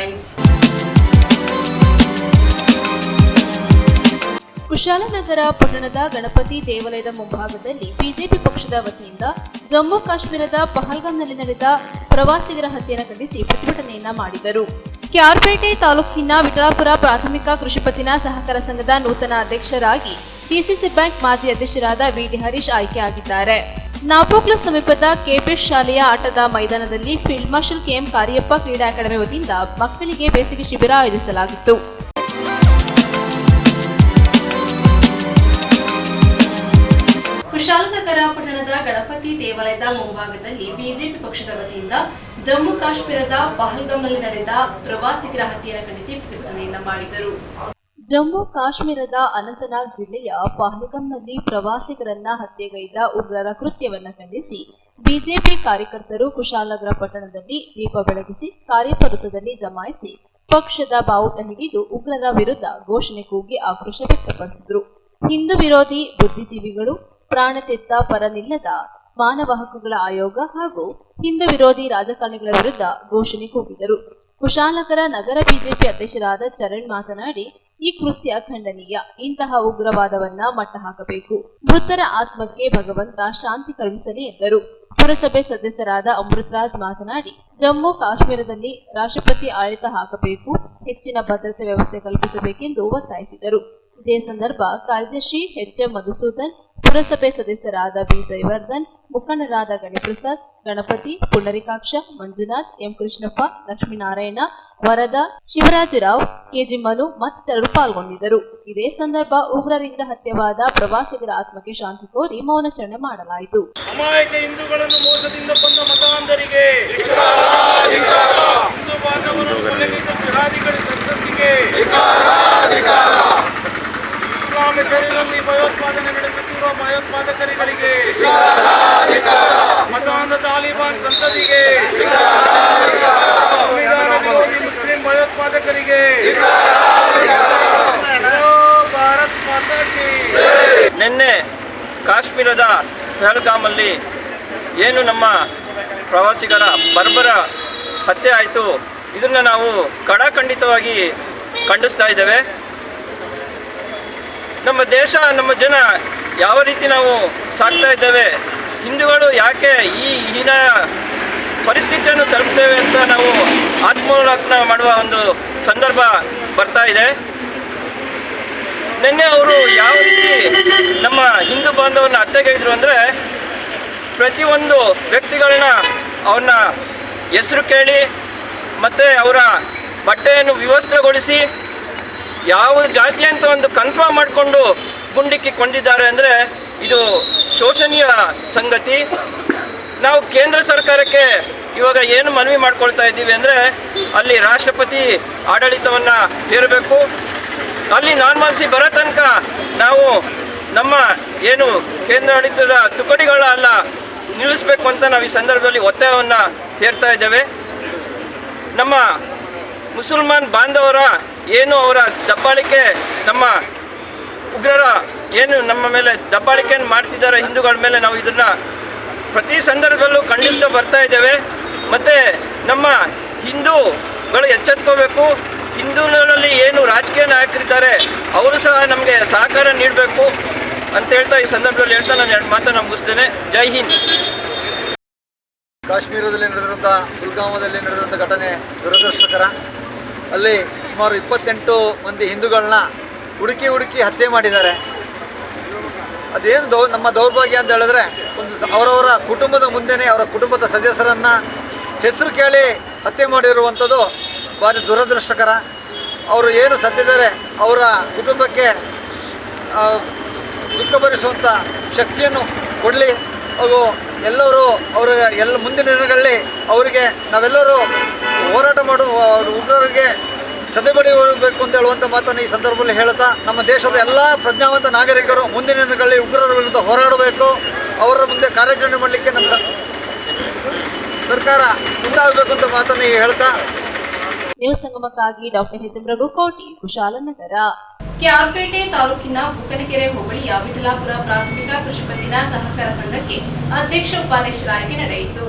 Headlines. Kushalnagar ಪಟ್ಟಣದ ಗಣಪತಿ ದೇವಾಲಯದ ಮುಂಭಾಗದಲ್ಲಿ ಬಿಜೆಪಿ ಪಕ್ಷದ ವತಿಯಿಂದ ಜಮ್ಮು ಕಾಶ್ಮೀರದ ಪಹಲ್ಗಾಮ್ನಲ್ಲಿ ನಡೆದ ಪ್ರವಾಸಿಗರ ಹತ್ಯೆಯನ್ನು ಖಂಡಿಸಿ ಪ್ರತಿಭಟನೆಯನ್ನ ಮಾಡಿದರು. ಕ್ಯಾರ್ಪೇಟೆ ತಾಲೂಕಿನ ವಿಠಲಾಪುರ ಪ್ರಾಥಮಿಕ ಕೃಷಿ ಪತ್ತಿನ ಸಹಕಾರ ಸಂಘದ ನೂತನ ಅಧ್ಯಕ್ಷರಾಗಿ ಡಿಸಿಸಿ ಬ್ಯಾಂಕ್ ಮಾಜಿ ಅಧ್ಯಕ್ಷರಾದ ವಿಡಿ ಹರೀಶ್ ಆಯ್ಕೆಯಾಗಿದ್ದಾರೆ. ನಾಪೋಕ್ಲು ಸಮೀಪದ ಕೆಪಿಎಸ್ ಶಾಲೆಯ ಆಟದ ಮೈದಾನದಲ್ಲಿ ಫೀಲ್ಡ್ ಮಾರ್ಷಲ್ ಕೆಎಂ ಕಾರಿಯಪ್ಪ ಕ್ರೀಡಾ ಅಕಾಡೆಮಿ ವತಿಯಿಂದ ಮಕ್ಕಳಿಗೆ ಬೇಸಿಗೆ ಶಿಬಿರ ಆಯೋಜಿಸಲಾಗಿತ್ತು. ಕುಶಾಲನಗರ ಪಟ್ಟಣದ ಗಣಪತಿ ದೇವಾಲಯದ ಮುಂಭಾಗದಲ್ಲಿ ಬಿಜೆಪಿ ಪಕ್ಷದ ವತಿಯಿಂದ ಜಮ್ಮು ಕಾಶ್ಮೀರದ ಪಹಲ್ಗಾಮ್ನಲ್ಲಿ ನಡೆದ ಪ್ರವಾಸಿಗರ ಹತ್ಯೆಯನ್ನು ಖಂಡಿಸಿ ಪ್ರತಿಭಟನೆಯನ್ನ ಮಾಡಿದರು. ಜಮ್ಮು ಕಾಶ್ಮೀರದ ಅನಂತನಾಗ್ ಜಿಲ್ಲೆಯ ಪಹಲ್ಗಾಮ್ನಲ್ಲಿ ಪ್ರವಾಸಿಗರನ್ನ ಹತ್ಯೆಗೈದ ಉಗ್ರರ ಕೃತ್ಯವನ್ನ ಖಂಡಿಸಿ ಬಿಜೆಪಿ ಕಾರ್ಯಕರ್ತರು ಕುಶಾಲನಗರ ಪಟ್ಟಣದಲ್ಲಿ ದೀಪ ಬೆಳಗಿಸಿ ಕಾರ್ಯಪ್ಪ ವೃತ್ತದಲ್ಲಿ ಜಮಾಯಿಸಿ ಪಕ್ಷದ ಬಾವುಟ ಹಿಡಿದು ಉಗ್ರರ ವಿರುದ್ಧ ಘೋಷಣೆ ಕೂಗಿ ಆಕ್ರೋಶ ವ್ಯಕ್ತಪಡಿಸಿದರು. ಹಿಂದೂ ವಿರೋಧಿ ಬುದ್ಧಿಜೀವಿಗಳು, ಪ್ರಾಣತೆತ್ತ ಪರನಿಲ್ಲದ ಮಾನವ ಹಕ್ಕುಗಳ ಆಯೋಗ ಹಾಗೂ ಹಿಂದೂ ವಿರೋಧಿ ರಾಜಕಾರಣಿಗಳ ವಿರುದ್ಧ ಘೋಷಣೆ ಕೂಗಿದರು. ಕುಶಾಲನಗರ ನಗರ ಬಿಜೆಪಿ ಅಧ್ಯಕ್ಷರಾದ ಚರಣ್ ಮಾತನಾಡಿ, ಈ ಕೃತ್ಯ ಖಂಡನೀಯ. ಇಂತಹ ಉಗ್ರವಾದವನ್ನ ಮಟ್ಟ ಹಾಕಬೇಕು. ಮೃತರ ಆತ್ಮಕ್ಕೆ ಭಗವಂತ ಶಾಂತಿ ಕರುಣಿಸಲಿ ಎಂದರು. ಪುರಸಭೆ ಸದಸ್ಯರಾದ ಅಮೃತರಾಜ್ ಮಾತನಾಡಿ, ಜಮ್ಮು ಕಾಶ್ಮೀರದಲ್ಲಿ ರಾಷ್ಟ್ರಪತಿ ಆಡಳಿತ ಹಾಕಬೇಕು, ಹೆಚ್ಚಿನ ಭದ್ರತೆ ವ್ಯವಸ್ಥೆ ಕಲ್ಪಿಸಬೇಕೆಂದು ಒತ್ತಾಯಿಸಿದರು. ಇದೇ ಸಂದರ್ಭ ಕಾರ್ಯದರ್ಶಿ ಎಚ್ಎಂ ಮಧುಸೂದನ್, ಪುರಸಭೆ ಸದಸ್ಯರಾದ ಬಿ ಜಯವರ್ಧನ್, ಮುಖಂಡರಾದ ಗಣಿಪ್ರಸಾದ್, ಗಣಪತಿ, ಪುಂಡರಿಕಾಕ್ಷ, ಮಂಜುನಾಥ್, ಎಂ ಕೃಷ್ಣಪ್ಪ, ಲಕ್ಷ್ಮೀನಾರಾಯಣ, ವರದ, ಶಿವರಾಜರಾವ್, ಕೆಜಿ ಮನು ಮತ್ತಿತರರು ಪಾಲ್ಗೊಂಡಿದ್ದರು. ಇದೇ ಸಂದರ್ಭ ಉಗ್ರರಿಂದ ಹತ್ಯವಾದ ಪ್ರವಾಸಿಗರ ಆತ್ಮಕ್ಕೆ ಶಾಂತಿ ಕೋರಿ ಮೌನಾಚರಣೆ ಮಾಡಲಾಯಿತು. ಅಮಾಯಕ ಹಿಂದೂಗಳನ್ನು ಮೋಸದಿಂದ ಕೊಂದ ಮತಾಂಧರಿಗೆ, ಹಿಂದೂ ಬಾಂಧವರನ್ನು ಕೊಲೆಗೈದ ಜಿಹಾದಿಗಳ ಸಂತತಿಗೆ, ಇಸ್ಲಾಂ ಹೆಸರಿನಲ್ಲಿ ಭಯೋತ್ಪಾದನೆ ನಡೆಸುತ್ತಿರುವ ಭಯೋತ್ಪಾದಕರಿಗೆ, ಮತಾಂಧ ತಾಲಿಬಾನ್ ಸಂತತಿಗೆ, ಸಂವಿಧಾನ ವಿರೋಧಿ ಮುಸ್ಲಿಂ ಭಯೋತ್ಪಾದಕರಿಗೆ, ಭಾರತ್ ಮಾತಾ ಕಿ. ನಿನ್ನೆ ಕಾಶ್ಮೀರದ ಪಹಲ್ಗಾಮಲ್ಲಿ ಏನು ನಮ್ಮ ಪ್ರವಾಸಿಗರ ಬರ್ಬರ ಹತ್ಯೆ ಆಯಿತು, ಇದನ್ನು ನಾವು ಖಡಾಖಂಡಿತವಾಗಿ ಖಂಡಿಸ್ತಾ ಇದ್ದೇವೆ. ನಮ್ಮ ದೇಶ, ನಮ್ಮ ಜನ ಯಾವ ರೀತಿ ನಾವು ಸಾಕ್ತಾ ಇದ್ದೇವೆ, ಹಿಂದೂಗಳು ಯಾಕೆ ಈ ಹೀನಾಯ ಪರಿಸ್ಥಿತಿಯನ್ನು ತಲುಪ್ತೇವೆ ಅಂತ ನಾವು ಆತ್ಮಾವಲೋಕನ ಮಾಡುವ ಒಂದು ಸಂದರ್ಭ ಬರ್ತಾ ಇದೆ. ನಿನ್ನೆ ಅವರು ಯಾವ ರೀತಿ ನಮ್ಮ ಹಿಂದೂ ಬಾಂಧವರನ್ನ ಹತ್ಯೆಗೈದರು ಅಂದರೆ, ಪ್ರತಿಯೊಂದು ವ್ಯಕ್ತಿಗಳನ್ನ ಅವ್ರನ್ನ ಹೆಸರು ಕೇಳಿ ಮತ್ತು ಅವರ ಬಟ್ಟೆಯನ್ನು ವ್ಯವಸ್ಥೆಗೊಳಿಸಿ ಯಾವ ಜಾತಿ ಅಂತ ಒಂದು ಕನ್ಫರ್ಮ್ ಮಾಡಿಕೊಂಡು ಗುಂಡಿಕ್ಕಿ ಕೊಂದಿದ್ದಾರೆ ಅಂದರೆ ಇದು ಶೋಷನೀಯ ಸಂಗತಿ. ನಾವು ಕೇಂದ್ರ ಸರ್ಕಾರಕ್ಕೆ ಇವಾಗ ಏನು ಮನವಿ ಮಾಡ್ಕೊಳ್ತಾ ಇದ್ದೀವಿ ಅಂದರೆ, ಅಲ್ಲಿ ರಾಷ್ಟ್ರಪತಿ ಆಡಳಿತವನ್ನು ಹೇರಬೇಕು. ಅಲ್ಲಿ ನಾರ್ಮಲ್ಸಿ ಬರೋ ತನಕ ನಾವು ನಮ್ಮ ಏನು ಕೇಂದ್ರಾಡಳಿತದ ತುಕಡಿಗಳಲ್ಲ ನಿಲ್ಲಿಸಬೇಕು ಅಂತ ನಾವು ಈ ಸಂದರ್ಭದಲ್ಲಿ ಒತ್ತಾಯವನ್ನು ಹೇರ್ತಾ ಇದ್ದೇವೆ. ನಮ್ಮ ಮುಸಲ್ಮಾನ್ ಬಾಂಧವರ ಏನು ಅವರ ದಬ್ಬಾಳಿಕೆ, ನಮ್ಮ ಉಗ್ರರ ಏನು ನಮ್ಮ ಮೇಲೆ ದಬ್ಬಾಳಿಕೆಯನ್ನು ಮಾಡ್ತಿದ್ದಾರೆ ಹಿಂದೂಗಳ ಮೇಲೆ, ನಾವು ಇದನ್ನು ಪ್ರತಿ ಸಂದರ್ಭದಲ್ಲೂ ಖಂಡಿಸ್ತಾ ಬರ್ತಾ ಇದ್ದೇವೆ. ಮತ್ತು ನಮ್ಮ ಹಿಂದೂಗಳು ಎಚ್ಚೆತ್ಕೋಬೇಕು. ಹಿಂದೂಗಳಲ್ಲಿ ಏನು ರಾಜಕೀಯ ನಾಯಕರಿದ್ದಾರೆ ಅವರು ಸಹ ನಮಗೆ ಸಹಕಾರ ನೀಡಬೇಕು ಅಂತ ಹೇಳ್ತಾ ಈ ಸಂದರ್ಭದಲ್ಲಿ ಹೇಳ್ತಾ ನಾನು ಎರಡು ಮಾತನ್ನು ಮುಗಿಸ್ತೇನೆ. ಜೈ ಹಿಂದ್. ಕಾಶ್ಮೀರದಲ್ಲಿ ನಡೆದಿರುವಂಥ ಪುಲ್ಗಾಮದಲ್ಲಿ ನಡೆದಿರುವಂಥ ಘಟನೆ ದುರದೃಷ್ಟಕರ. ಅಲ್ಲಿ ಸುಮಾರು 28 ಮಂದಿ ಹಿಂದೂಗಳನ್ನ ಹುಡುಕಿ ಹತ್ಯೆ ಮಾಡಿದ್ದಾರೆ. ಅದೇನು ನಮ್ಮ ದೌರ್ಭಾಗ್ಯ ಅಂತ ಹೇಳಿದ್ರೆ, ಒಂದು ಅವರವರ ಕುಟುಂಬದ ಮುಂದೆನೇ ಅವರ ಕುಟುಂಬದ ಸದಸ್ಯರನ್ನು ಹೆಸರು ಕೇಳಿ ಹತ್ಯೆ ಮಾಡಿರುವಂಥದ್ದು ಭಾರಿ ದುರದೃಷ್ಟಕರ. ಅವರು ಏನು ಸತ್ತಿದ್ದಾರೆ ಅವರ ಕುಟುಂಬಕ್ಕೆ ದುಃಖ ಭರಿಸುವಂಥ ಶಕ್ತಿಯನ್ನು ಕೊಡಲಿ. ಹಾಗೂ ಎಲ್ಲರೂ ಅವರ ಮುಂದಿನ ದಿನಗಳಲ್ಲಿ ಅವರಿಗೆ ನಾವೆಲ್ಲರೂ ಹೋರಾಟ ಉಗ್ರರಿಗೆ ಸದೆಬಡಿಯಬೇಕು ಅಂತ ಹೇಳುವಂಥ ಮಾತನ್ನು ಈ ಸಂದರ್ಭದಲ್ಲಿ ಹೇಳುತ್ತಾ, ನಮ್ಮ ದೇಶದ ಎಲ್ಲ ಪ್ರಜ್ಞಾವಂತ ನಾಗರಿಕರು ಮುಂದಿನ ದಿನಗಳಲ್ಲಿ ಉಗ್ರರ ವಿರುದ್ಧ ಹೋರಾಡಬೇಕು, ಅವರ ಮುಂದೆ ಕಾರ್ಯಾಚರಣೆ ಮಾಡಲಿಕ್ಕೆ ನಮ್ಮ ಸರ್ಕಾರ ಮುಂದಾಗಬೇಕು ಅಂತ ಮಾತನ್ನು ಹೇಳ್ತಾ, ನ್ಯೂಸ್ ಸಂಗಮಕ್ಕಾಗಿ doctor H M Raghukoti, Kushalnagar. ಕ್ಯಾರ್ಪೇಟೆ ತಾಲೂಕಿನ ಬುಕ್ಕನಕೆರೆ ಹೋಬಳಿಯ ವಿಠಲಾಪುರ ಪ್ರಾಥಮಿಕ ಕೃಷಿ ಪತ್ತಿನ ಸಹಕಾರ ಸಂಘಕ್ಕೆ ಅಧ್ಯಕ್ಷ ಉಪಾಧ್ಯಕ್ಷರ ಆಯ್ಕೆ ನಡೆಯಿತು.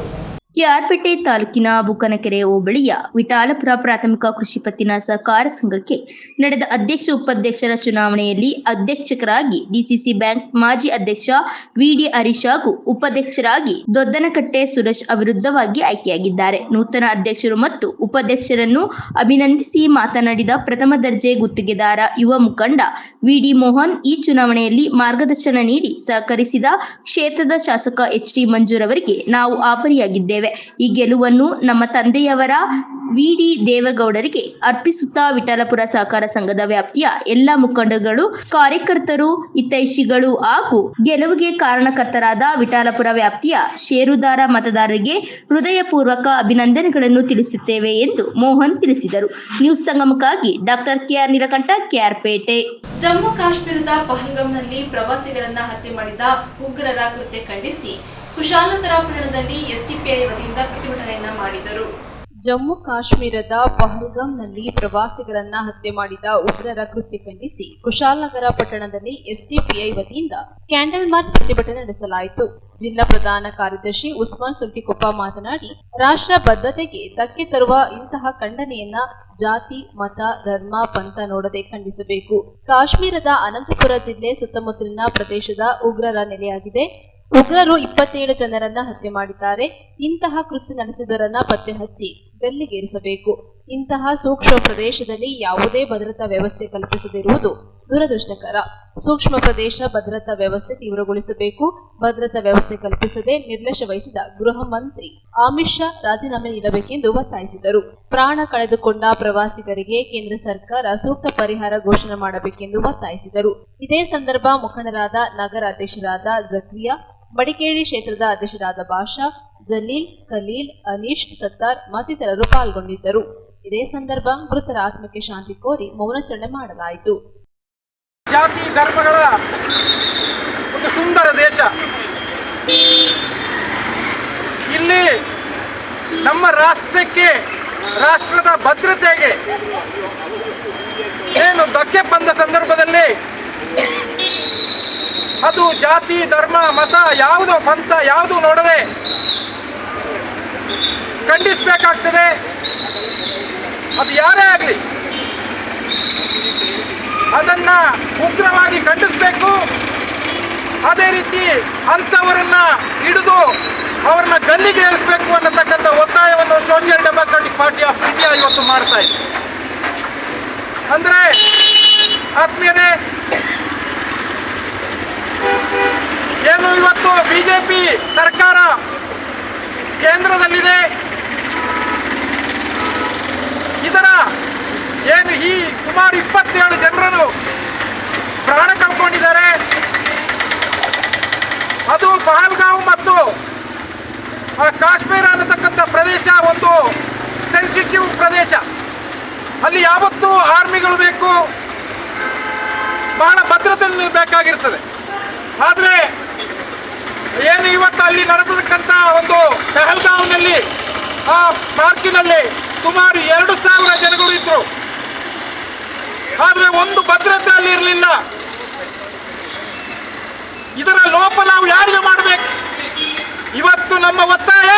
ಕೆಆರ್ಪೇಟೆ ತಾಲೂಕಿನ ಬುಕ್ಕನಕೆರೆ ಹೋಬಳಿಯ ವಿಠಾಲಪುರ ಪ್ರಾಥಮಿಕ ಕೃಷಿ ಪತ್ತಿನ ಸಹಕಾರ ಸಂಘಕ್ಕೆ ನಡೆದ ಅಧ್ಯಕ್ಷ ಉಪಾಧ್ಯಕ್ಷರ ಚುನಾವಣೆಯಲ್ಲಿ ಅಧ್ಯಕ್ಷರಾಗಿ ಡಿಸಿಸಿ ಬ್ಯಾಂಕ್ ಮಾಜಿ ಅಧ್ಯಕ್ಷ ವಿಡಿ ಹರೀಶ್ ಹಾಗೂ ಉಪಾಧ್ಯಕ್ಷರಾಗಿ ದೊಡ್ಡನಕಟ್ಟೆ ಸುರೇಶ್ ಅವಿರುದ್ಧವಾಗಿ ಆಯ್ಕೆಯಾಗಿದ್ದಾರೆ. ನೂತನ ಅಧ್ಯಕ್ಷರು ಮತ್ತು ಉಪಾಧ್ಯಕ್ಷರನ್ನು ಅಭಿನಂದಿಸಿ ಮಾತನಾಡಿದ ಪ್ರಥಮ ದರ್ಜೆ ಗುತ್ತಿಗೆದಾರ ಯುವ ಮುಖಂಡ ವಿಡಿ ಮೋಹನ್, ಈ ಚುನಾವಣೆಯಲ್ಲಿ ಮಾರ್ಗದರ್ಶನ ನೀಡಿ ಸಹಕರಿಸಿದ ಕ್ಷೇತ್ರದ ಶಾಸಕ ಎಚ್.ಟಿ. ಮಂಜೂರ್ ಅವರಿಗೆ ನಾವು ಆಭಾರಿಯಾಗಿದ್ದೇವೆ. ಈ ಗೆಲುವನ್ನು ನಮ್ಮ ತಂದೆಯವರ ವಿಡಿ ದೇವೇಗೌಡರಿಗೆ ಅರ್ಪಿಸುತ್ತಾ ವಿಠಾಲಪುರ ಸಹಕಾರ ಸಂಘದ ವ್ಯಾಪ್ತಿಯ ಎಲ್ಲ ಮುಖಂಡಗಳು, ಕಾರ್ಯಕರ್ತರು, ಹಿತೈಷಿಗಳು ಹಾಗೂ ಗೆಲುವಿಗೆ ಕಾರಣಕರ್ತರಾದ ವಿಠಾಲಪುರ ವ್ಯಾಪ್ತಿಯ ಷೇರುದಾರ ಮತದಾರರಿಗೆ ಹೃದಯಪೂರ್ವಕ ಅಭಿನಂದನೆಗಳನ್ನು ತಿಳಿಸುತ್ತೇವೆ ಎಂದು ಮೋಹನ್ ತಿಳಿಸಿದರು. ನ್ಯೂಸ್ ಸಂಗಮಕ್ಕಾಗಿ ಡಾಕ್ಟರ್ ಕೆಆರ್ ನೀಲಕಂಠ, ಕೆಆರ್ಪೇಟೆ. ಜಮ್ಮು ಕಾಶ್ಮೀರದ ಪಹಲ್ಗಾಮ್ನಲ್ಲಿ ಪ್ರವಾಸಿಗರನ್ನ ಹತ್ಯೆ ಮಾಡಿದ ಉಗ್ರರ ಕೃತ್ಯ ಖಂಡಿಸಿ ಕುಶಾಲನಗರ ಪಟ್ಟಣದಲ್ಲಿ ಎಸ್ಡಿಪಿಐ ವತಿಯಿಂದ ಪ್ರತಿಭಟನೆಯನ್ನ ಮಾಡಿದರು. ಜಮ್ಮು ಕಾಶ್ಮೀರದ ಪಹಲ್ಗಾಮ್ನಲ್ಲಿ ಪ್ರವಾಸಿಗರನ್ನ ಹತ್ಯೆ ಮಾಡಿದ ಉಗ್ರರ ಕೃತ್ಯ ಖಂಡಿಸಿ ಕುಶಾಲನಗರ ಪಟ್ಟಣದಲ್ಲಿ ಎಸ್ಡಿಪಿಐ ವತಿಯಿಂದ ಕ್ಯಾಂಡಲ್ ಮಾರ್ಚ್ ಪ್ರತಿಭಟನೆ ನಡೆಸಲಾಯಿತು. ಜಿಲ್ಲಾ ಪ್ರಧಾನ ಕಾರ್ಯದರ್ಶಿ ಉಸ್ಮಾನ್ ಸುಂಟಿಕೊಪ್ಪ ಮಾತನಾಡಿ, ರಾಷ್ಟ್ರ ಬದ್ಧತೆಗೆ ಧಕ್ಕೆ ತರುವ ಇಂತಹ ಖಂಡನೆಯನ್ನ ಜಾತಿ, ಮತ, ಧರ್ಮ, ಪಂಥ ನೋಡದೆ ಖಂಡಿಸಬೇಕು. ಕಾಶ್ಮೀರದ ಅನಂತಪುರ ಜಿಲ್ಲೆ ಸುತ್ತಮುತ್ತಲಿನ ಪ್ರದೇಶದ ಉಗ್ರರ ನೆಲೆಯಾಗಿದೆ. ಉಗ್ರರು 27 ಜನರನ್ನ ಹತ್ಯೆ ಮಾಡಿದ್ದಾರೆ. ಇಂತಹ ಕೃತ್ಯ ನಡೆಸಿದವರನ್ನ ಪತ್ತೆ ಹಚ್ಚಿ ಗಲ್ಲಿಗೇರಿಸಬೇಕು. ಇಂತಹ ಸೂಕ್ಷ್ಮ ಪ್ರದೇಶದಲ್ಲಿ ಯಾವುದೇ ಭದ್ರತಾ ವ್ಯವಸ್ಥೆ ಕಲ್ಪಿಸದಿರುವುದು ದುರದೃಷ್ಟಕರ. ಸೂಕ್ಷ್ಮ ಪ್ರದೇಶ ಭದ್ರತಾ ವ್ಯವಸ್ಥೆ ತೀವ್ರಗೊಳಿಸಬೇಕು. ಭದ್ರತಾ ವ್ಯವಸ್ಥೆ ಕಲ್ಪಿಸದೆ ನಿರ್ಲಕ್ಷ್ಯ ವಹಿಸಿದ ಗೃಹ ಮಂತ್ರಿ ಅಮಿತ್ ಶಾ ರಾಜೀನಾಮೆ ನೀಡಬೇಕೆಂದು ಒತ್ತಾಯಿಸಿದರು. ಪ್ರಾಣ ಕಳೆದುಕೊಂಡ ಪ್ರವಾಸಿಗರಿಗೆ ಕೇಂದ್ರ ಸರ್ಕಾರ ಸೂಕ್ತ ಪರಿಹಾರ ಘೋಷಣೆ ಮಾಡಬೇಕೆಂದು ಒತ್ತಾಯಿಸಿದರು. ಇದೇ ಸಂದರ್ಭ ಮುಖಂಡರಾದ ನಗರ ಅಧ್ಯಕ್ಷರಾದ ಜಕ್ರಿಯಾ, ಮಡಿಕೇರಿ ಕ್ಷೇತ್ರದ ಅಧ್ಯಕ್ಷರಾದ ಬಾಷಾ, ಜಲೀಲ್, ಖಲೀಲ್, ಅನೀಶ್, ಸತ್ತಾರ್ ಮತ್ತಿತರರು ಪಾಲ್ಗೊಂಡಿದ್ದರು. ಇದೇ ಸಂದರ್ಭ ಮೃತರ ಆತ್ಮಕ್ಕೆ ಶಾಂತಿ ಕೋರಿ ಮೌನಾಚರಣೆ ಮಾಡಲಾಯಿತು. ಜಾತಿ ಧರ್ಮಗಳ ಒಂದು ಸುಂದರ ದೇಶ. ಇಲ್ಲಿ ನಮ್ಮ ರಾಷ್ಟ್ರಕ್ಕೆ, ರಾಷ್ಟ್ರದ ಭದ್ರತೆಗೆ ಏನು ಧಕ್ಕೆ ಬಂದ ಸಂದರ್ಭದಲ್ಲಿ ಅದು ಜಾತಿ, ಧರ್ಮ, ಮತ, ಯಾವುದೋ ಪಂಥ ಯಾವುದು ನೋಡದೆ ಖಂಡಿಸಬೇಕಾಗ್ತದೆ. ಅದು ಯಾರೇ ಆಗಲಿ ಅದನ್ನ ಉಗ್ರವಾಗಿ ಖಂಡಿಸಬೇಕು. ಅದೇ ರೀತಿ ಅಂಥವರನ್ನ ಹಿಡಿದು ಅವರನ್ನ ಗಲ್ಲಿಗೆ ಏರಿಸಬೇಕು ಅನ್ನತಕ್ಕಂಥ ಒತ್ತಾಯವನ್ನು social democratic party of India ಇವತ್ತು ಮಾಡ್ತಾ ಇದೆ. ಅಂದ್ರೆ ಆತ್ಮೀಯರೇ, ಏನು ಇವತ್ತು ಬಿಜೆಪಿ ಸರ್ಕಾರ ಕೇಂದ್ರದಲ್ಲಿದೆ, ಇದರ ಏನು ಈ ಸುಮಾರು 27 ಜನರು ಪ್ರಾಣ ಕಳ್ಕೊಂಡಿದ್ದಾರೆ. ಅದು ಪಹಲ್ಗಾಂವ್ ಮತ್ತು ಕಾಶ್ಮೀರ ಅನ್ನತಕ್ಕಂಥ ಪ್ರದೇಶ ಒಂದು ಸೆನ್ಸಿಟಿವ್ ಪ್ರದೇಶ. ಅಲ್ಲಿ ಯಾವತ್ತೂ ಆರ್ಮಿಗಳು ಬೇಕು, ಬಹಳ ಭದ್ರತೆ ಬೇಕಾಗಿರ್ತದೆ. ಆದರೆ ಏನು ಇವತ್ತು ಅಲ್ಲಿ ನಡೆದಕ್ಕಂಥ ಒಂದು ಪಹಲ್ಗಾಂವ್ನಲ್ಲಿ ಆ ಪಾರ್ಕಿನಲ್ಲಿ ಸುಮಾರು 2,000 ಜನಗಳು ಇದ್ರು. ಆದರೆ ಒಂದು ಭದ್ರತೆ ಅಲ್ಲಿ ಇರಲಿಲ್ಲ. ಇದರ ಲೋಪ ನಾವು ಯಾರಿಗೆ ಮಾಡಬೇಕು? ಇವತ್ತು ನಮ್ಮ ಒತ್ತಾಯ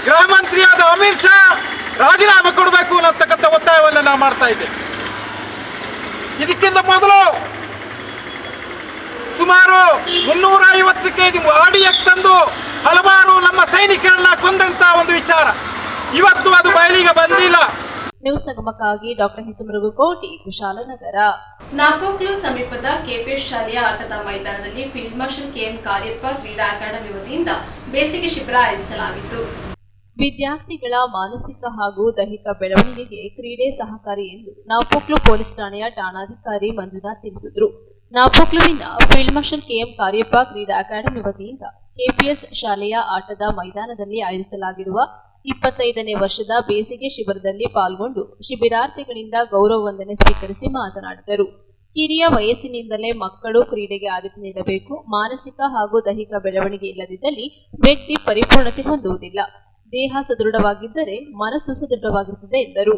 ಗೃಹ ಮಂತ್ರಿಯಾದ ಅಮಿತ್ ಶಾ ರಾಜೀನಾಮೆ ಕೊಡಬೇಕು ಅನ್ನತಕ್ಕಂಥ ಒತ್ತಾಯವನ್ನು ನಾವು ಮಾಡ್ತಾ ಇದ್ದೇವೆ. ಇದಕ್ಕಿಂತ ಮೊದಲು ಸುಮಾರು 350 kg RDX ತಂದು ಹಲವಾರು ನಮ್ಮ ಸೈನಿಕರನ್ನ ಕೊಂದಂತ ಒಂದು ವಿಚಾರ ಇವತ್ತು ಅದು ಬಯಲಿಗೆ ಬಂದಿಲ್ಲ. ನ್ಯೂಸ್ ಸಂಗಮಕ್ಕಾಗಿ ಡಾಕ್ಟರ್ ಎಚ್. ಮರುಗುಕೋಟಿ, ಕುಶಾಲನಗರ. ನಾಪೋಕ್ಲು ಸಮೀಪದ ಕೆಪಿಎಸ್ ಶಾಲೆಯ ಆಟದ ಮೈದಾನದಲ್ಲಿ ಫೀಲ್ಡ್ ಮಾರ್ಷಲ್ ಕೆಎಂ ಕಾರ್ಯಪ್ಪ ಕ್ರೀಡಾ ಅಕಾಡೆಮಿ ವತಿಯಿಂದ ಬೇಸಿಗೆ ಶಿಬಿರ ಆಯೋಜಿಸಲಾಗಿತ್ತು. ವಿದ್ಯಾರ್ಥಿಗಳ ಮಾನಸಿಕ ಹಾಗೂ ದೈಹಿಕ ಬೆಳವಣಿಗೆಗೆ ಕ್ರೀಡೆ ಸಹಕಾರಿ ಎಂದು ನಾಪೋಕ್ಲು ಪೊಲೀಸ್ ಠಾಣೆಯ ಠಾಣಾಧಿಕಾರಿ ಮಂಜುನಾಥ್ ತಿಳಿಸಿದರು. ನಾಪೋಕ್ಲುವಿನ ಫೀಲ್ಡ್ ಮಾರ್ಷಲ್ ಕೆಎಂ ಕಾರ್ಯಪ್ಪ ಕ್ರೀಡಾ ಅಕಾಡೆಮಿ ವತಿಯಿಂದ ಕೆಪಿಎಸ್ ಶಾಲೆಯ ಆಟದ ಮೈದಾನದಲ್ಲಿ ಆಯೋಜಿಸಲಾಗಿರುವ 25ನೇ ವರ್ಷದ ಬೇಸಿಗೆ ಶಿಬಿರದಲ್ಲಿ ಪಾಲ್ಗೊಂಡು ಶಿಬಿರಾರ್ಥಿಗಳಿಂದ ಗೌರವ ವಂದನೆ ಸ್ವೀಕರಿಸಿ ಮಾತನಾಡಿದರು. ಕಿರಿಯ ವಯಸ್ಸಿನಿಂದಲೇ ಮಕ್ಕಳು ಕ್ರೀಡೆಗೆ ಆದ್ಯತೆ ನೀಡಬೇಕು. ಮಾನಸಿಕ ಹಾಗೂ ದೈಹಿಕ ಬೆಳವಣಿಗೆ ಇಲ್ಲದಿದ್ದಲ್ಲಿ ವ್ಯಕ್ತಿ ಪರಿಪೂರ್ಣತೆ ಹೊಂದುವುದಿಲ್ಲ. ದೇಹ ಸದೃಢವಾಗಿದ್ದರೆ ಮನಸ್ಸು ಸದೃಢವಾಗಿರುತ್ತದೆ ಎಂದರು.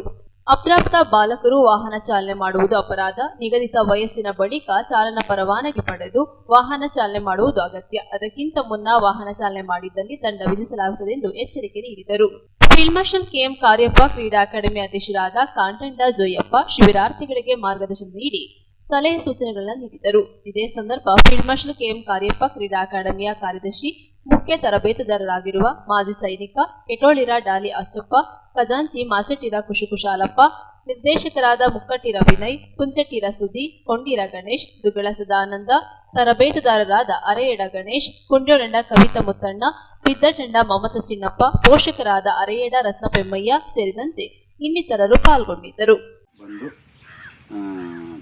ಅಪ್ರಾಪ್ತ ಬಾಲಕರು ವಾಹನ ಚಾಲನೆ ಮಾಡುವುದು ಅಪರಾಧ. ನಿಗದಿತ ವಯಸ್ಸಿನ ಬಳಿಕ ಚಾಲನಾ ಪರವಾನಗಿ ಪಡೆದು ವಾಹನ ಚಾಲನೆ ಮಾಡುವುದು ಅಗತ್ಯ. ಅದಕ್ಕಿಂತ ಮುನ್ನ ವಾಹನ ಚಾಲನೆ ಮಾಡಿದ್ದಲ್ಲಿ ದಂಡ ವಿಧಿಸಲಾಗುತ್ತದೆ ಎಂದು ಎಚ್ಚರಿಕೆ ನೀಡಿದರು. ಫೀಲ್ಡ್ ಮಾರ್ಷಲ್ ಕೆಎಂ ಕಾರ್ಯಪ್ಪ, ಕ್ರೀಡಾ ಅಕಾಡೆಮಿ ಅಧ್ಯಕ್ಷರಾದ ಕಾಂಟಂಡ ಜೋಯಪ್ಪ ಶಿಬಿರಾರ್ಥಿಗಳಿಗೆ ಮಾರ್ಗದರ್ಶನ ನೀಡಿ ಸಲಹೆ ಸೂಚನೆಗಳನ್ನು ನೀಡಿದರು. ಇದೇ ಸಂದರ್ಭ ಫೀಲ್ಡ್ ಮಾರ್ಷಲ್ ಕೆಎಂ ಕಾರ್ಯಪ್ಪ, ಕ್ರೀಡಾ ಅಕಾಡೆಮಿಯ ಕಾರ್ಯದರ್ಶಿ, ಮುಖ್ಯ ತರಬೇತುದಾರರಾಗಿರುವ ಮಾಜಿ ಸೈನಿಕ ಕೆಟೋಳಿರ ಡಾಲಿ ಅಚ್ಚಪ್ಪ, ಖಜಾಂಚಿ ಮಾಚಟ್ಟಿರ ಕುಶಾಲಪ್ಪ, ನಿರ್ದೇಶಕರಾದ ಮುಕ್ಕಟ್ಟಿರ ವಿನಯ್, ಕುಂಚಟ್ಟಿರ ಸುದಿ, ಕೊಂಡಿರ ಗಣೇಶ್, ದುಗಳ ಸದಾನಂದ, ತರಬೇತುದಾರರಾದ ಅರೆಯಡ ಗಣೇಶ್, ಕುಂಡ್ಯೋಳಂಡ ಕವಿತಾ ಮುತ್ತಣ್ಣ, ಬಿದ್ದಟಂಡ ಮಮತ ಚಿನ್ನಪ್ಪ, ಪೋಷಕರಾದ ಅರೆಯಡ ರತ್ನಪೆಮ್ಮಯ್ಯ ಸೇರಿದಂತೆ ಇನ್ನಿತರರು ಪಾಲ್ಗೊಂಡಿದ್ದರು.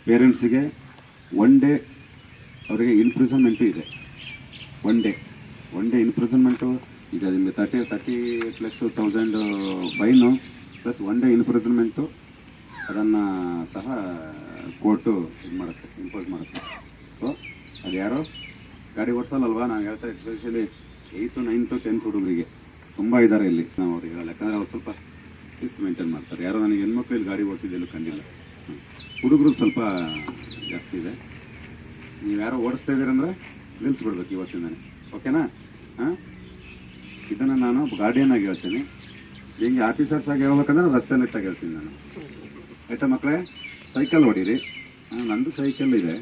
ಪೇರೆಂಟ್ಸಿಗೆ 1 ಡೇ ಅವರಿಗೆ ಇನ್ಪ್ರಿಸನ್ಮೆಂಟು ಇದೆ. 1 ಡೇ ಇನ್ಪ್ರಿಸನ್ಮೆಂಟು ಈಗ ನಿಮಗೆ 30+1000 ಫೈನು ಪ್ಲಸ್ 1 ಡೇ ಇನ್ಪ್ರಿಸನ್ಮೆಂಟು ಅದನ್ನು ಸಹ ಕೋರ್ಟು ಇಂಪೋಸ್ ಮಾಡುತ್ತೆ. ಸೊ ಅದು ಯಾರೋ ಗಾಡಿ ಓಡಿಸಲ್ಲಲ್ವಾ, ನಾನು ಹೇಳ್ತಾ ಎಸ್ಪೆಷಲಿ 8th, 9th, 10th ಹುಡುಗರಿಗೆ ತುಂಬ ಇದ್ದಾರೆ ಇಲ್ಲಿ. ನಾವು ಅವ್ರಿಗೆ ಹೇಳಲ್ಲ, ಯಾಕಂದರೆ ಅವ್ರು ಸ್ವಲ್ಪ ಶಿಸ್ತು ಮೇಂಟೈನ್ ಮಾಡ್ತಾರೆ. ಯಾರೋ ನನಗೆ ಹೆಣ್ಮಕ್ಳು ಇಲ್ಲಿ ಗಾಡಿ ಓಡಿಸಿದ್ದೆಲ್ಲೂ ಕಂಡಿಲ್ಲ. ಹುಡುಗರು ಸ್ವಲ್ಪ ಜಾಸ್ತಿ ಇದೆ. ನೀವು ಯಾರೋ ಓಡಿಸ್ತಾ ಇದ್ದೀರಂದ್ರೆ ನಿಲ್ಲಿಸ್ಬಿಡ್ಬೇಕು ಇವತ್ತಿಂದಾನೆ, ಓಕೆನಾ? ಇದನ್ನು ನಾನು ಗಾರ್ಡಿಯನ್ ಆಗಿ ಹೇಳ್ತೀನಿ. ಹಿಂಗೆ ಆಫೀಸರ್ಸ್ ಆಗಿ ಹೇಳ್ಬೇಕಂದ್ರೆ ರಸ್ತೆಯಲ್ಲಿ ಹೇಳ್ತೀನಿ ನಾನು. ಆಯ್ತಾ ಮಕ್ಕಳೇ? ಸೈಕಲ್ ಹೊಡೀರಿ. ನಂದು ಸೈಕಲ್ ಇದೆ,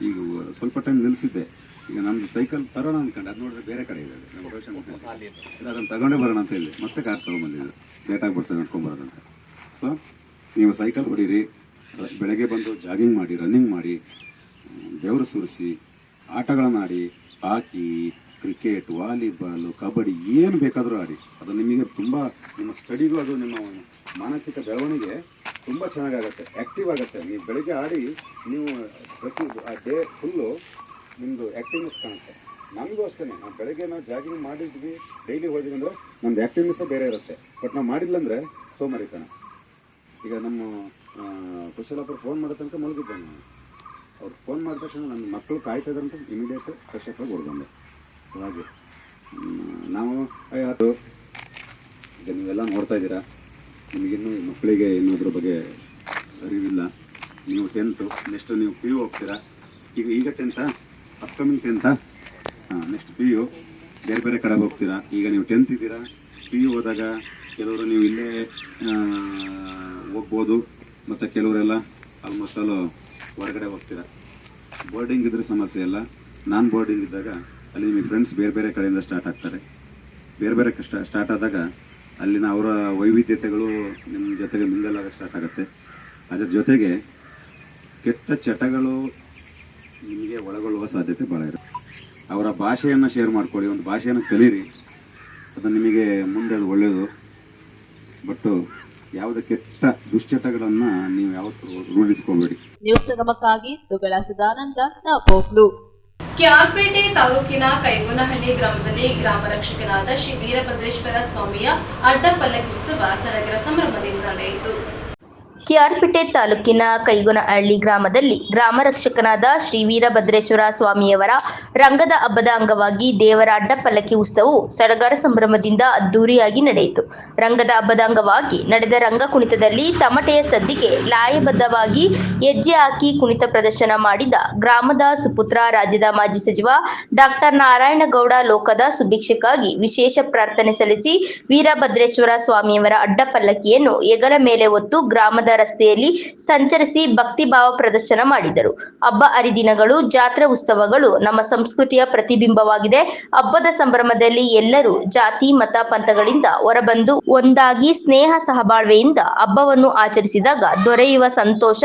ಈಗ ಸ್ವಲ್ಪ ಟೈಮ್ ನಿಲ್ಲಿಸಿದ್ದೆ. ಈಗ ನಮ್ಮದು ಸೈಕಲ್ ತರೋಣ ಅಂದ್ಕೊಂಡು ಅದು ನೋಡಿದ್ರೆ ಬೇರೆ ಕಡೆ ಇದೆ. ನಮ್ಮ ರೋಷನ್ ಅದನ್ನು ತಗೊಂಡೇ ಬರೋಣ ಅಂತ ಹೇಳಿ ಮತ್ತೆ ಕಾರ್ ತೊಗೊಂಡ್ಬಂದಿದ್ದು, ಲೇಟ್ ಆಗಿಬಿಡ್ತದೆ ನಡ್ಕೊಂಬರೋದಂತ. ಸೊ ನೀವು ಸೈಕಲ್ ಹೊಡೀರಿ, ಬೆಳಗ್ಗೆ ಬಂದು ಜಾಗಿಂಗ್ ಮಾಡಿ, ರನ್ನಿಂಗ್ ಮಾಡಿ, ಬೆವರು ಸುರಿಸಿ, ಆಟಗಳನ್ನು ಆಡಿ, ಹಾಕಿ, ಕ್ರಿಕೆಟ್, ವಾಲಿಬಾಲು, ಕಬಡ್ಡಿ ಏನು ಬೇಕಾದರೂ ಆಡಿ. ಅದು ನಿಮಗೆ ತುಂಬ ನಿಮ್ಮ ಸ್ಟಡಿಗೂ ಅದು ನಿಮ್ಮ ಮಾನಸಿಕ ಬೆಳವಣಿಗೆ ತುಂಬ ಚೆನ್ನಾಗಾಗುತ್ತೆ, ಆ್ಯಕ್ಟಿವ್ ಆಗುತ್ತೆ. ನೀವು ಬೆಳಗ್ಗೆ ಆಡಿ ನೀವು ಪ್ರತಿ ಡೇ ಫುಲ್ಲು ನಿಮ್ಮದು ಆ್ಯಕ್ಟಿವ್ನೆಸ್ ಕಾಣುತ್ತೆ. ನಮಗೂ ಅಷ್ಟೇ, ನಾವು ಬೆಳಗ್ಗೆ ನಾವು ಜಾಗಿಂಗ್ ಮಾಡಿದ್ವಿ, ಡೈಲಿ ಹೋದ್ವಿ ಅಂದರೆ ನಮ್ಮದು ಆ್ಯಕ್ಟಿವ್ನೆಸ್ಸೇ ಬೇರೆ ಇರುತ್ತೆ. ಬಟ್ ನಾವು ಮಾಡಿಲ್ಲಂದರೆ ಸೋಮರಿತನ. ಈಗ ನಮ್ಮ ಕುಶಲಪ್ಪರು ಫೋನ್ ಮಾಡೋ ತನಕ ಮಲಗಿದ್ದೆ ನಾನು. ಅವ್ರು ಫೋನ್ ಮಾಡಿದ ತಕ್ಷಣ ನನ್ನ ಮಕ್ಕಳು ಕಾಯ್ತಾ ಇದ್ರಂತ ಇಮಿಡಿಯೇಟ್ ಫ್ರೆಶ್ ಅಪ್ ಆಗಿ ಹೊರಬಂದೆ. ಹಾಗೆ ನಾವು ಅದು ಈಗ ನೀವೆಲ್ಲ ನೋಡ್ತಾ ಇದ್ದೀರಾ, ನಿಮಗಿನ್ನೂ ಮಕ್ಕಳಿಗೆ ಇನ್ನೊದ್ರ ಬಗ್ಗೆ ಅರಿವಿಲ್ಲ. ನೀವು 10th, ನೆಕ್ಸ್ಟ್ ನೀವು PU ಹೋಗ್ತೀರಾ. ಈಗ 10th, upcoming 10th, next PU ಬೇರೆ ಬೇರೆ ಕಡೆ ಹೋಗ್ತೀರಾ. ಈಗ ನೀವು 10th ಇದ್ದೀರಾ, PU ಹೋದಾಗ ಕೆಲವರು ನೀವು ಇಲ್ಲೇ ಹೋಗ್ಬೋದು, ಮತ್ತು ಕೆಲವರೆಲ್ಲ ಆಲ್ಮೋಸ್ಟ್ ಆಲ್ ಹೊರಗಡೆ ಹೋಗ್ತೀರಾ. ಬೋರ್ಡಿಂಗ್ ಇದ್ರೆ ಸಮಸ್ಯೆ ಇಲ್ಲ. ನಾನ್ ಬೋರ್ಡಿಂಗ್ ಇದ್ದಾಗ ಅಲ್ಲಿ ನಿಮಗೆ ಫ್ರೆಂಡ್ಸ್ ಬೇರೆ ಬೇರೆ ಕಡೆಯಿಂದ ಸ್ಟಾರ್ಟ್ ಆಗ್ತಾರೆ. ಬೇರೆ ಬೇರೆ ಸ್ಟಾರ್ಟ್ ಆದಾಗ ಅಲ್ಲಿನ ಅವರ ವೈವಿಧ್ಯತೆಗಳು ನಿಮ್ಮ ಜೊತೆಗೆ ಮಿಂಗಲಾಗ ಸ್ಟಾರ್ಟ್ ಆಗುತ್ತೆ. ಅದರ ಜೊತೆಗೆ ಕೆಟ್ಟ ಚಟಗಳು ನಿಮಗೆ ಒಳಗೊಳ್ಳುವ ಸಾಧ್ಯತೆ ಭಾಳ ಇರುತ್ತೆ. ಅವರ ಭಾಷೆಯನ್ನು ಶೇರ್ ಮಾಡ್ಕೊಳ್ಳಿ, ಒಂದು ಭಾಷೆಯನ್ನು ಕಲೀರಿ, ಅದು ನಿಮಗೆ ಮುಂದೆ ಅದು ಒಳ್ಳೆಯದು. ಬಟ್ ಯಾವುದೇ ಕೆಟ್ಟ ದುಶ್ಚಟಗಳನ್ನು ನೀವು ಯಾವತ್ತೂ ರೂಢಿಸ್ಕೋಬೇಡಿ. ನ್ಯೂಸ್ ಸಂಗಮಕ್ಕಾಗಿ ದುಗಳ ಸದಾನಂದ, ನಾಪೋಕ್ಲು. ಕೆಆರ್ಪೇಟೆ ತಾಲೂಕಿನ ಕೈಗೋನಹಳ್ಳಿ ಗ್ರಾಮದಲ್ಲಿ ಗ್ರಾಮ ರಕ್ಷಕನಾದ ಶ್ರೀ ವೀರಭದ್ರೇಶ್ವರ ಸ್ವಾಮಿಯ ಅಡ್ಡಪಲ್ಲಕ್ಕಿ ಉತ್ಸವ ಸಡಗರ ಸಂಭ್ರಮದಿಂದ ನಡೆಯಿತು. ಕೆಆರ್ಪೇಟೆ ತಾಲೂಕಿನ ಕೈಗೋನಹಳ್ಳಿ ಗ್ರಾಮದಲ್ಲಿ ಗ್ರಾಮ ರಕ್ಷಕನಾದ ಶ್ರೀ ವೀರಭದ್ರೇಶ್ವರ ಸ್ವಾಮಿಯವರ ರಂಗದ ಹಬ್ಬದ ಅಂಗವಾಗಿ ದೇವರ ಅಡ್ಡಪಲ್ಲಕ್ಕಿ ಉತ್ಸವವು ಸಡಗರ ಸಂಭ್ರಮದಿಂದ ಅದ್ದೂರಿಯಾಗಿ ನಡೆಯಿತು. ರಂಗದ ಹಬ್ಬದ ಅಂಗವಾಗಿ ನಡೆದ ರಂಗ ಕುಣಿತದಲ್ಲಿ ತಮಟೆಯ ಸದ್ದಿಗೆ ಲಯಬದ್ಧವಾಗಿ ಹೆಜ್ಜೆ ಹಾಕಿ ಕುಣಿತ ಪ್ರದರ್ಶನ ಮಾಡಿದ ಗ್ರಾಮದ ಸುಪುತ್ರ, ರಾಜ್ಯದ ಮಾಜಿ ಸಚಿವ ಡಾಕ್ಟರ್ ನಾರಾಯಣಗೌಡ ಲೋಕದ ಸುಭಿಕ್ಷಕ್ಕಾಗಿ ವಿಶೇಷ ಪ್ರಾರ್ಥನೆ ಸಲ್ಲಿಸಿ ವೀರಭದ್ರೇಶ್ವರ ಸ್ವಾಮಿಯವರ ಅಡ್ಡಪಲ್ಲಕ್ಕಿಯನ್ನು ಹೆಗಲ ಮೇಲೆ ಹೊತ್ತು ಗ್ರಾಮದ ರಸ್ತೆಯಲ್ಲಿ ಸಂಚರಿಸಿ ಭಕ್ತಿ ಭಾವ ಪ್ರದರ್ಶನ ಮಾಡಿದರು. ಹಬ್ಬ ಹರಿದಿನಗಳು, ಜಾತ್ರೆ, ಉತ್ಸವಗಳು ನಮ್ಮ ಸಂಸ್ಕೃತಿಯ ಪ್ರತಿಬಿಂಬವಾಗಿದೆ. ಹಬ್ಬದ ಸಂಭ್ರಮದಲ್ಲಿ ಎಲ್ಲರೂ ಜಾತಿ, ಮತ, ಪಂಥಗಳಿಂದ ಹೊರಬಂದು ಒಂದಾಗಿ ಸ್ನೇಹ ಸಹಬಾಳ್ವೆಯಿಂದ ಹಬ್ಬವನ್ನು ಆಚರಿಸಿದಾಗ ದೊರೆಯುವ ಸಂತೋಷ,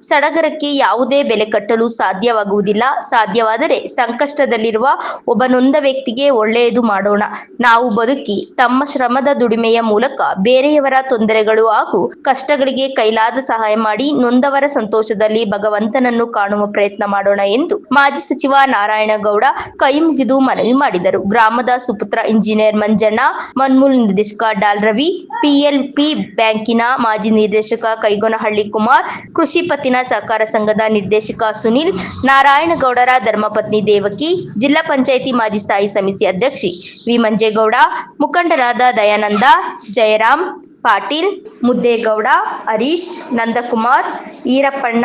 ಸಡಗರಕ್ಕೆ ಯಾವುದೇ ಬೆಲೆ ಕಟ್ಟಲು ಸಾಧ್ಯವಾಗುವುದಿಲ್ಲ. ಸಾಧ್ಯವಾದರೆ ಸಂಕಷ್ಟದಲ್ಲಿರುವ ಒಬ್ಬ ನೊಂದ ವ್ಯಕ್ತಿಗೆ ಒಳ್ಳೆಯದು ಮಾಡೋಣ. ನಾವು ಬದುಕಿ ತಮ್ಮ ಶ್ರಮದ ದುಡಿಮೆಯ ಮೂಲಕ ಬೇರೆಯವರ ತೊಂದರೆಗಳು ಹಾಗೂ ಕಷ್ಟಗಳಿಗೆ ಕೈಲಾದ ಸಹಾಯ ಮಾಡಿ ನೊಂದವರ ಸಂತೋಷದಲ್ಲಿ ಭಗವಂತನನ್ನು ಕಾಣುವ ಪ್ರಯತ್ನ ಮಾಡೋಣ ಎಂದು ಮಾಜಿ ಸಚಿವ ನಾರಾಯಣಗೌಡ ಕೈ ಮುಗಿದು ಮನವಿ ಮಾಡಿದರು. ಗ್ರಾಮದ ಸುಪುತ್ರ ಇಂಜಿನಿಯರ್ ಮಂಜಣ್ಣ, ಮನ್ಮೂಲ್ ನಿರ್ದೇಶಕ ಡಾಲ್ ರವಿ, PLP ಬ್ಯಾಂಕಿನ ಮಾಜಿ ನಿರ್ದೇಶಕ ಕೈಗೋನಹಳ್ಳಿ ಕುಮಾರ್, ಕೃಷಿ ಪತ್ತಿನ ಸಹಕಾರ ಸಂಘದ ನಿರ್ದೇಶಕ ಸುನಿಲ್, ನಾರಾಯಣಗೌಡರ ಧರ್ಮಪತ್ನಿ ದೇವಕಿ, ಜಿಲ್ಲಾ ಪಂಚಾಯಿತಿ ಮಾಜಿ ಸ್ಥಾಯಿ ಸಮಿತಿ ಅಧ್ಯಕ್ಷಿ ವಿ ಮಂಜೇಗೌಡ, ಮುಖಂಡರಾದ ದಯಾನಂದ, ಜಯರಾಮ್, ಪಾಟೀಲ್, ಮುದ್ದೇಗೌಡ, ಹರೀಶ್, ನಂದಕುಮಾರ್, ಈರಪ್ಪಣ್ಣ,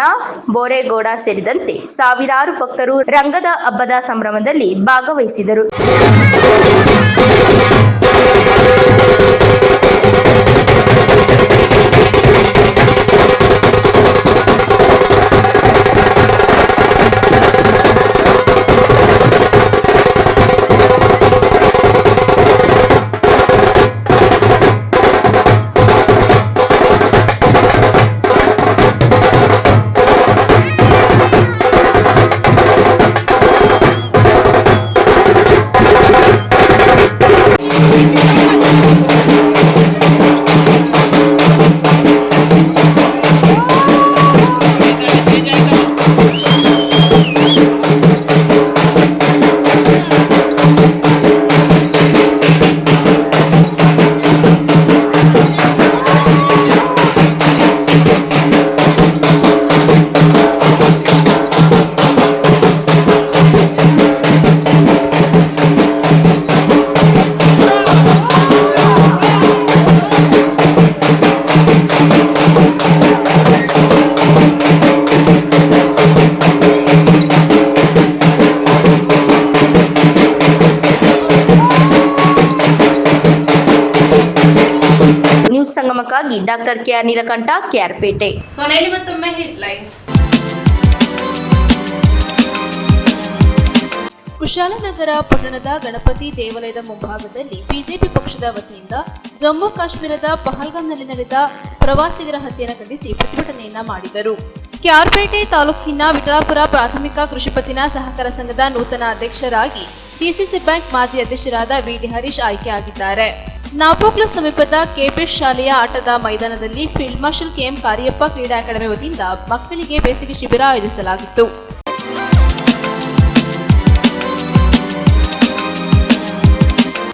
ಬೋರೇಗೌಡ ಸೇರಿದಂತೆ ಸಾವಿರಾರು ಭಕ್ತರು ರಂಗದ ಹಬ್ಬದ ಸಂಭ್ರಮದಲ್ಲಿ ಭಾಗವಹಿಸಿದರು. ನ್ಯೂಸ್ ಸಂಗಮಕ್ಕಾಗಿ ಡಾಕ್ಟರ್ ಕೆ.ಆರ್. ನೀಲಕಂಠ, ಕೆಆರ್ಪೇಟೆ. ಕೊನೆಯಲ್ಲಿ ಮತ್ತೊಮ್ಮೆ ಹೆಡ್ಲೈನ್ಸ್. ಕುಶಾಲನಗರ ಪಟ್ಟಣದ ಗಣಪತಿ ದೇವಾಲಯದ ಮುಂಭಾಗದಲ್ಲಿ ಬಿಜೆಪಿ ಪಕ್ಷದ ವತಿಯಿಂದ ಜಮ್ಮು ಕಾಶ್ಮೀರದ ಪಹಲ್ಗಾಮ್ನಲ್ಲಿ ನಡೆದ ಪ್ರವಾಸಿಗರ ಹತ್ಯೆಯನ್ನು ಖಂಡಿಸಿ ಪ್ರತಿಭಟನೆಯನ್ನ ಮಾಡಿದರು. ಕೆಆರ್ಪೇಟೆ ತಾಲೂಕಿನ ವಿಠಲಾಪುರ ಪ್ರಾಥಮಿಕ ಕೃಷಿ ಪತ್ತಿನ ಸಹಕಾರ ಸಂಘದ ನೂತನ ಅಧ್ಯಕ್ಷರಾಗಿ ಡಿಸಿಸಿ ಬ್ಯಾಂಕ್ ಮಾಜಿ ಅಧ್ಯಕ್ಷರಾದ ವಿ.ಡಿ. ಹರೀಶ್ ಆಯ್ಕೆಯಾಗಿದ್ದಾರೆ. ನಾಪೋಕ್ಲು ಸಮೀಪದ ಕೆಪಿಎಸ್ ಶಾಲೆಯ ಆಟದ ಮೈದಾನದಲ್ಲಿ ಫೀಲ್ಡ್ ಮಾರ್ಷಲ್ ಕೆಎಂ ಕಾರ್ಯಪ್ಪ ಕ್ರೀಡಾ ಅಕಾಡೆಮಿ ವತಿಯಿಂದ ಮಕ್ಕಳಿಗೆ ಬೇಸಿಗೆ ಶಿಬಿರ ಆಯೋಜಿಸಲಾಗಿತ್ತು.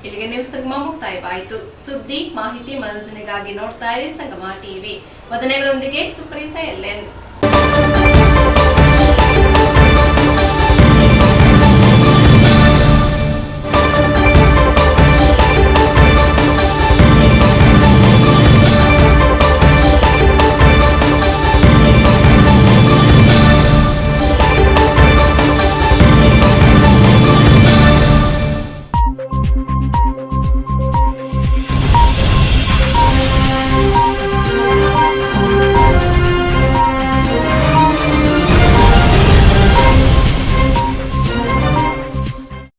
ಇಲ್ಲಿಗೆ ನ್ಯೂಸ್ ಸಂಗಮ ಮುಕ್ತಾಯವಾಯಿತು. ಸುದ್ದಿ, ಮಾಹಿತಿ, ಮನೋರಂಜನೆಗಾಗಿ ನೋಡ್ತಾ ಇರಿ ಸಂಗಮ ಟಿವಿ. ವದನೆಗಳೊಂದಿಗೆ ಸುಪ್ರೀತಾ ಎಲ್ಎನ್.